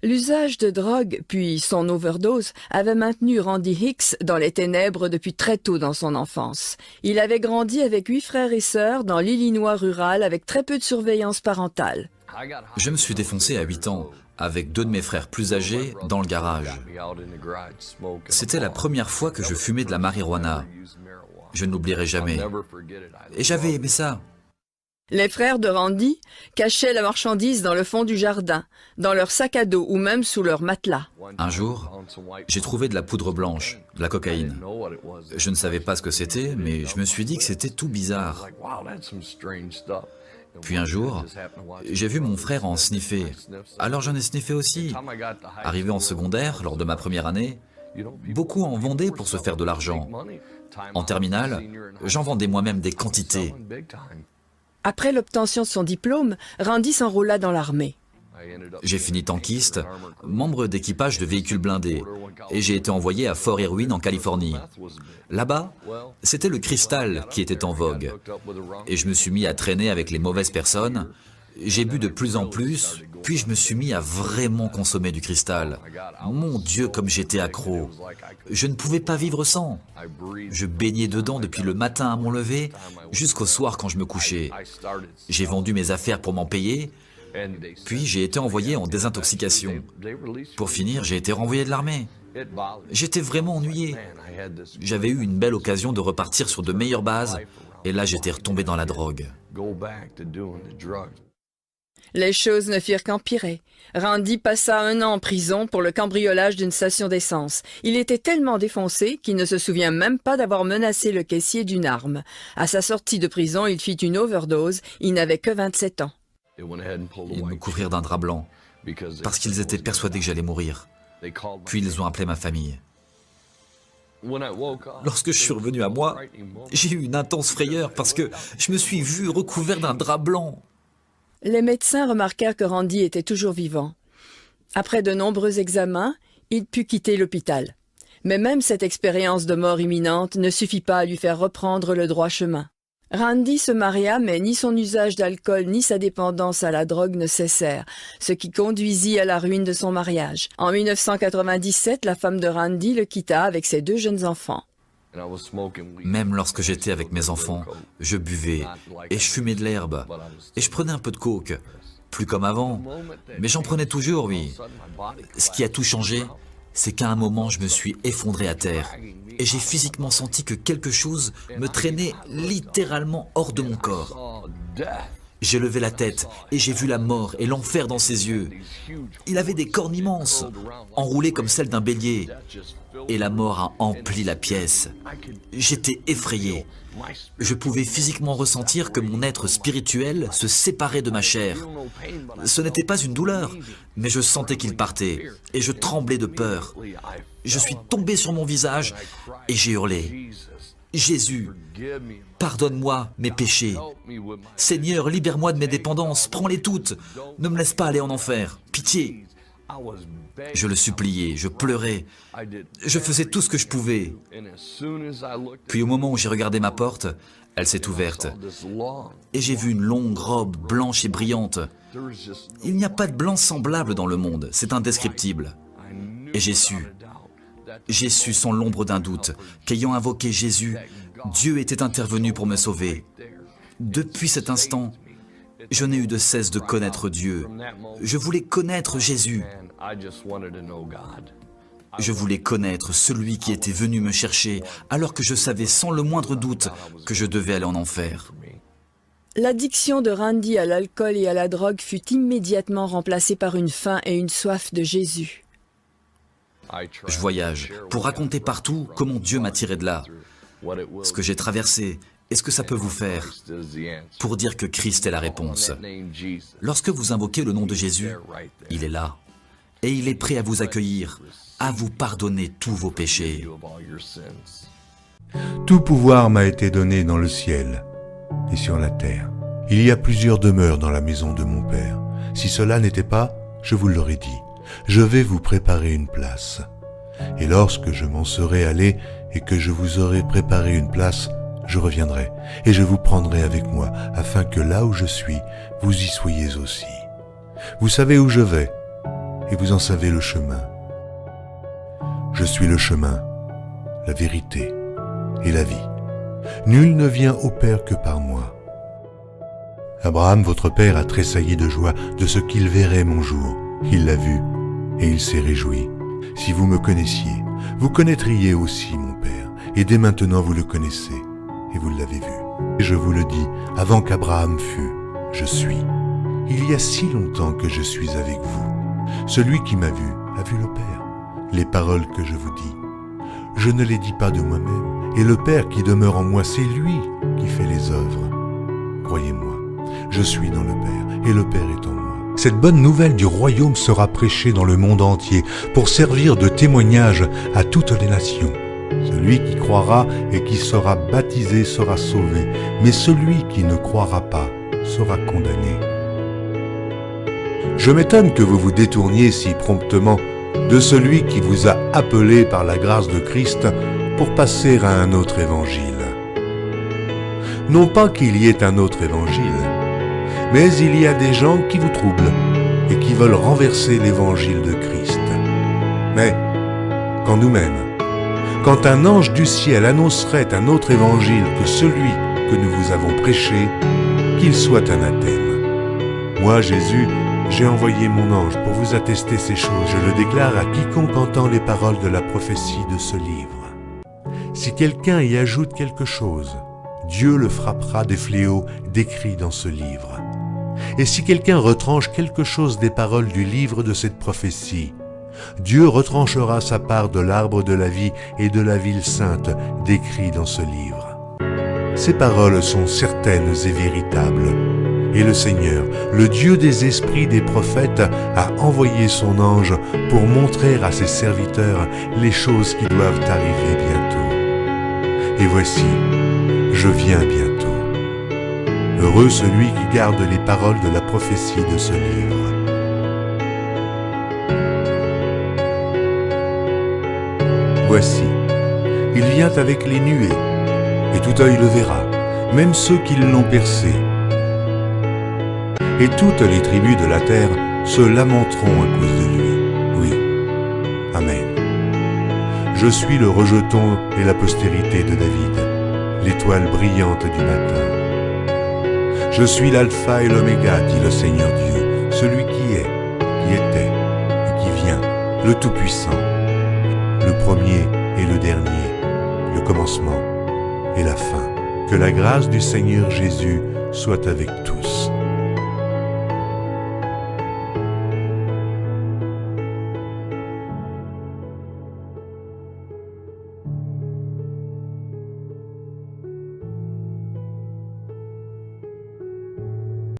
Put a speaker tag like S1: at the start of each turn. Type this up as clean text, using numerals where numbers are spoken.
S1: L'usage de drogue, puis son overdose, avait maintenu Randy Hicks dans les ténèbres depuis très tôt dans son enfance. Il avait grandi avec 8 frères et sœurs dans l'Illinois rural avec très peu de surveillance parentale.
S2: Je me suis défoncé à 8 ans, avec 2 de mes frères plus âgés, dans le garage. C'était la première fois que je fumais de la marijuana. Je ne l'oublierai jamais. Et j'avais aimé ça.
S1: Les frères de Randy cachaient la marchandise dans le fond du jardin, dans leur sac à dos ou même sous leur matelas.
S2: Un jour, j'ai trouvé de la poudre blanche, de la cocaïne. Je ne savais pas ce que c'était, mais je me suis dit que c'était tout bizarre. Puis un jour, j'ai vu mon frère en sniffer. Alors j'en ai sniffé aussi. Arrivé en secondaire, lors de ma première année, beaucoup en vendaient pour se faire de l'argent. En terminale, j'en vendais moi-même des quantités.
S1: Après l'obtention de son diplôme, Randy s'enrôla dans l'armée.
S2: J'ai fini tankiste, membre d'équipage de véhicules blindés, et j'ai été envoyé à Fort Irwin en Californie. Là-bas, c'était le cristal qui était en vogue, et je me suis mis à traîner avec les mauvaises personnes. J'ai bu de plus en plus, puis je me suis mis à vraiment consommer du cristal. Mon Dieu, comme j'étais accro. Je ne pouvais pas vivre sans. Je baignais dedans depuis le matin à mon lever jusqu'au soir quand je me couchais. J'ai vendu mes affaires pour m'en payer, puis j'ai été envoyé en désintoxication. Pour finir, j'ai été renvoyé de l'armée. J'étais vraiment ennuyé. J'avais eu une belle occasion de repartir sur de meilleures bases, et là j'étais retombé dans la drogue.
S1: Les choses ne firent qu'empirer. Randy passa 1 an en prison pour le cambriolage d'une station d'essence. Il était tellement défoncé qu'il ne se souvient même pas d'avoir menacé le caissier d'une arme. À sa sortie de prison, il fit une overdose. Il n'avait que 27 ans.
S2: Ils me couvrirent d'un drap blanc, parce qu'ils étaient persuadés que j'allais mourir. Puis ils ont appelé ma famille. Lorsque je suis revenu à moi, j'ai eu une intense frayeur parce que je me suis vu recouvert d'un drap blanc.
S1: Les médecins remarquèrent que Randy était toujours vivant. Après de nombreux examens, il put quitter l'hôpital. Mais même cette expérience de mort imminente ne suffit pas à lui faire reprendre le droit chemin. Randy se maria, mais ni son usage d'alcool ni sa dépendance à la drogue ne cessèrent, ce qui conduisit à la ruine de son mariage. En 1997, la femme de Randy le quitta avec ses 2 jeunes enfants.
S2: Même lorsque j'étais avec mes enfants, je buvais et je fumais de l'herbe et je prenais un peu de coke. Plus comme avant, mais j'en prenais toujours, oui. Ce qui a tout changé, c'est qu'à un moment, je me suis effondré à terre et j'ai physiquement senti que quelque chose me traînait littéralement hors de mon corps. J'ai levé la tête et j'ai vu la mort et l'enfer dans ses yeux. Il avait des cornes immenses, enroulées comme celles d'un bélier. Et la mort a empli la pièce. J'étais effrayé. Je pouvais physiquement ressentir que mon être spirituel se séparait de ma chair. Ce n'était pas une douleur, mais je sentais qu'il partait, et je tremblais de peur. Je suis tombé sur mon visage et j'ai hurlé. « Jésus, pardonne-moi mes péchés. Seigneur, libère-moi de mes dépendances, prends-les toutes. Ne me laisse pas aller en enfer. Pitié. » Je le suppliais, je pleurais, je faisais tout ce que je pouvais. Puis au moment où j'ai regardé ma porte, elle s'est ouverte. Et j'ai vu une longue robe blanche et brillante. Il n'y a pas de blanc semblable dans le monde, c'est indescriptible. Et j'ai su sans l'ombre d'un doute, qu'ayant invoqué Jésus, Dieu était intervenu pour me sauver. Depuis cet instant, je n'ai eu de cesse de connaître Dieu. Je voulais connaître Jésus. Je voulais connaître celui qui était venu me chercher, alors que je savais sans le moindre doute que je devais aller en enfer.
S1: L'addiction de Randy à l'alcool et à la drogue fut immédiatement remplacée par une faim et une soif de Jésus.
S2: Je voyage pour raconter partout comment Dieu m'a tiré de là, ce que j'ai traversé et ce que ça peut vous faire, pour dire que Christ est la réponse. Lorsque vous invoquez le nom de Jésus, il est là, et il est prêt à vous accueillir, à vous pardonner tous vos péchés.
S3: Tout pouvoir m'a été donné dans le ciel et sur la terre. Il y a plusieurs demeures dans la maison de mon Père. Si cela n'était pas, je vous l'aurais dit. Je vais vous préparer une place. Et lorsque je m'en serai allé et que je vous aurai préparé une place, je reviendrai et je vous prendrai avec moi, afin que là où je suis, vous y soyez aussi. Vous savez où je vais, et vous en savez le chemin. Je suis le chemin, la vérité et la vie. Nul ne vient au Père que par moi. Abraham, votre père, a tressailli de joie de ce qu'il verrait mon jour. Il l'a vu et il s'est réjoui. Si vous me connaissiez, vous connaîtriez aussi mon Père, et dès maintenant vous le connaissez, et vous l'avez vu. Et je vous le dis, avant qu'Abraham fût, je suis. Il y a si longtemps que je suis avec vous. Celui qui m'a vu a vu le Père. Les paroles que je vous dis, je ne les dis pas de moi-même, et le Père qui demeure en moi, c'est lui qui fait les œuvres. Croyez-moi, je suis dans le Père, et le Père est en moi. Cette bonne nouvelle du royaume sera prêchée dans le monde entier pour servir de témoignage à toutes les nations. Celui qui croira et qui sera baptisé sera sauvé, mais celui qui ne croira pas sera condamné. Je m'étonne que vous vous détourniez si promptement de celui qui vous a appelé par la grâce de Christ pour passer à un autre évangile. Non pas qu'il y ait un autre évangile, mais il y a des gens qui vous troublent et qui veulent renverser l'évangile de Christ. Mais quand nous-mêmes, quand un ange du ciel annoncerait un autre évangile que celui que nous vous avons prêché, qu'il soit anathème. Moi, Jésus, j'ai envoyé mon ange pour vous attester ces choses. Je le déclare à quiconque entend les paroles de la prophétie de ce livre. Si quelqu'un y ajoute quelque chose, Dieu le frappera des fléaux décrits dans ce livre. Et si quelqu'un retranche quelque chose des paroles du livre de cette prophétie, Dieu retranchera sa part de l'arbre de la vie et de la ville sainte décrits dans ce livre. Ces paroles sont certaines et véritables. Et le Seigneur, le Dieu des esprits des prophètes, a envoyé son ange pour montrer à ses serviteurs les choses qui doivent arriver bientôt. Et voici, je viens bientôt. Heureux celui qui garde les paroles de la prophétie de ce livre. Voici, il vient avec les nuées, et tout œil le verra, même ceux qui l'ont percé. Et toutes les tribus de la terre se lamenteront à cause de lui. Oui. Amen. Je suis le rejeton et la postérité de David, l'étoile brillante du matin. Je suis l'alpha et l'oméga, dit le Seigneur Dieu, celui qui est, qui était et qui vient, le Tout-Puissant, le premier et le dernier, le commencement et la fin. Que la grâce du Seigneur Jésus soit avec tous.